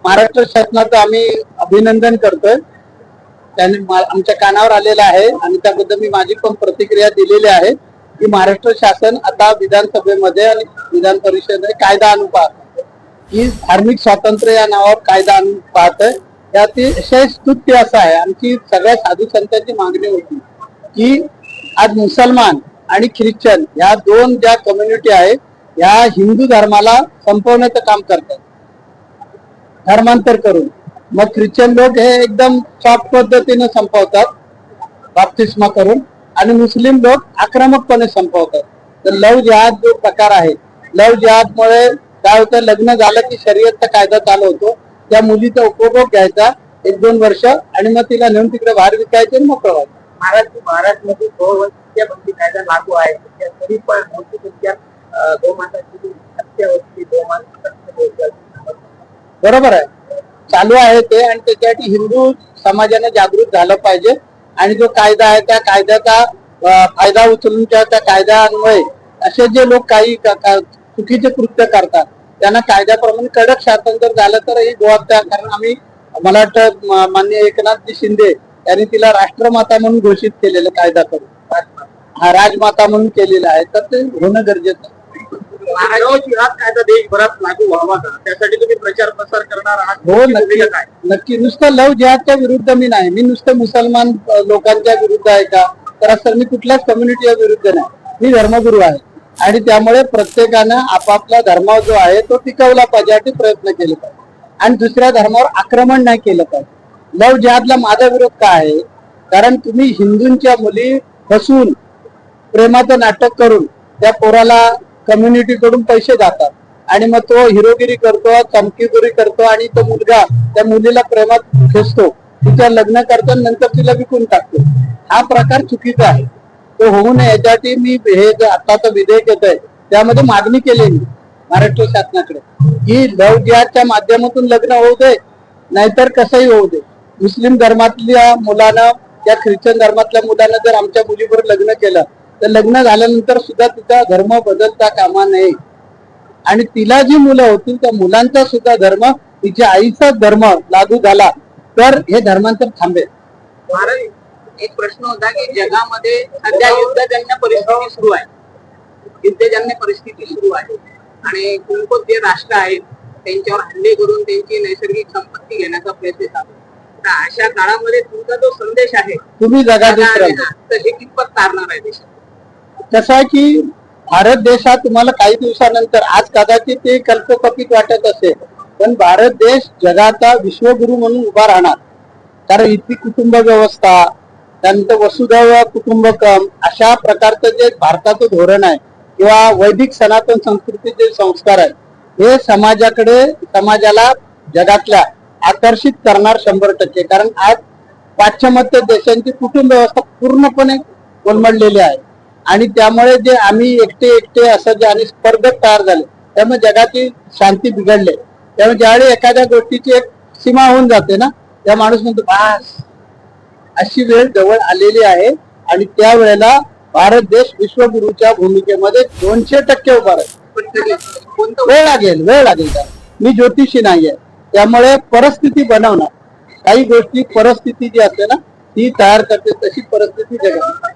महाराष्ट्र शासनाचं आम्ही अभिनंदन करतोय. त्यांनी आमच्या कानावर आलेला आहे आणि त्याबद्दल मी माझी पण प्रतिक्रिया दिलेली आहे की महाराष्ट्र शासन आता विधानसभेमध्ये आणि विधान परिषदेमध्ये कायदा आणून पाहत की धार्मिक स्वातंत्र्य या नावावर कायदा आणून पाहतोय. अतिशय स्तुत्य असं आहे. आमची सगळ्या साधू संतांची मागणी होती की आज मुसलमान आणि ख्रिश्चन या दोन ज्या कम्युनिटी आहेत या हिंदू धर्माला संपवण्याचं काम करतात धर्मांतर करून. मग ख्रिश्चन लोक हे एकदम सॉफ्ट पद्धतीने संपवतात बाप्तिस्मा करून आणि मुस्लिम लोक आक्रमकपणे संपवतात. तर लव जिहाद जो प्रकार आहे, लव जिहादमुळे काय होतं, लग्न झालं की शर्यतचा कायदा चालू होतो. त्या मुलीचा उपभोग घ्यायचा 1-2 वर्ष आणि मग तिला नेऊन तिकडे बाहेर विकायचे आणि मोकळं व्हायचं. महाराष्ट्रामध्ये गोवंशीय बंदी कायदा लागू आहे, तरी पण मोठी संख्या गोमातांची हत्या होती, बरोबर आहे, चालू आहे ते. आणि त्याच्यासाठी हिंदू समाजाने जागृत झालं पाहिजे आणि जो कायदा आहे त्या कायद्याचा फायदा उचलून त्या कायद्यान्वये असे जे लोक काही चुकीचे कृत्य करतात त्यांना कायद्याप्रमाणे कडक शासन जर झालं तर ही गोहत्या, कारण आम्ही मला वाटतं माननीय एकनाथजी शिंदे यांनी तिला राष्ट्रमाता म्हणून घोषित केलेलं कायदा करून, हा राजमाता म्हणून केलेला आहे, तर ते होणं गरजेचं आहे. कायदा देशभरात लागू व्हावा का, त्यासाठी तुम्ही प्रचार प्रसार करणार आहात? हो, नक्की. नुसतं लव जिहादच्या विरुद्ध मी नाही, मी नुसतं मुसलमान लोकांच्या विरुद्ध आहे का, तर असं मी कुठल्याच कम्युनिटीच्या विरुद्ध नाही. मी धर्मगुरू आहे आणि त्यामुळे प्रत्येकानं आपापला धर्म जो आहे तो टिकवला पाहिजे यासाठी प्रयत्न केले पाहिजे आणि दुसऱ्या धर्मावर आक्रमण नाही केलं पाहिजे. लव जिहादला माझा विरोध काय आहे, कारण तुम्ही हिंदूंच्या मुली फसवून प्रेमाचं नाटक करून त्या पोराला कम्युनिटी कडून पैसे जातात आणि मग तो हिरोगिरी करतो, चमकीगिरी करतो आणि तो मुलगा त्या मुलीला प्रेमात खेचतो, तिचं लग्न करतो नंतर तिला विकून टाकतो. हा प्रकार चुकीचा आहे, तो होऊ नये यासाठी मी हे जे आताचं विधेयक येत आहे त्यामध्ये मागणी केली महाराष्ट्र शासनाकडे की लव जिहादच्या माध्यमातून लग्न होऊ दे, नाहीतर कसंही होऊ दे. मुस्लिम धर्मातल्या मुलानं या ख्रिश्चन धर्मातल्या मुलानं जर आमच्या मुलीबरोबर लग्न केलं तर लग्न झाल्यानंतर सुद्धा तिचा धर्म बदलता कामा नये आणि तिला जी मुलं होतील त्या मुलांचा सुद्धा धर्म, तिच्या आईचा धर्म लागू झाला तर हे धर्मांतर थांबेल. एक प्रश्न होता की जगामध्ये सध्या युद्धजन्य परिस्थिती सुरू आहे, युद्धजन्य परिस्थिती सुरू आहे आणि कोणकोणते राष्ट्र आहेत त्यांच्यावर हल्ले करून त्यांची नैसर्गिक संपत्ती घेण्याचा प्रयत्न चालू आहे. अशा काळामध्ये तुमचा जो संदेश आहे तुम्ही जगात तर हे कितपत तारणार आहे देशात? कसं आहे की भारत देश हा तुम्हाला काही दिवसानंतर, आज कदाचित ते कल्पकल्पित वाटत असेल पण भारत देश जगाचा विश्वगुरु म्हणून उभा राहणार. कारण इथली कुटुंब व्यवस्था, त्यानंतर वसुधैव कुटुंबकम अशा प्रकारचं जे भारताचं धोरण आहे किंवा वैदिक सनातन संस्कृतीचे संस्कार आहेत हे समाजाला जगातल्या आकर्षित करणार 100%. कारण आज पाश्चिमात्य देशांची कुटुंब व्यवस्था पूर्णपणे कोलमडलेली आहे आणि त्यामुळे जे आम्ही एकटे असं जे आणि स्पर्धक तयार झाले त्यामुळे जगाची शांती बिघडले. त्यामुळे ज्यावेळी एखाद्या गोष्टीची एक सीमा होऊन जाते ना, त्या माणूस म्हणतो बास, अशी वेळ जवळ आलेली आहे आणि त्या वेळेला भारत देश विश्वगुरूच्या भूमिकेमध्ये 200% उभा राहील. वेळ लागेल त्याला. मी ज्योतिषी नाहीये, त्यामुळे परिस्थिती बनवणार, काही गोष्टी परिस्थिती जी असते ना ती तयार करते, तशी परिस्थिती जगात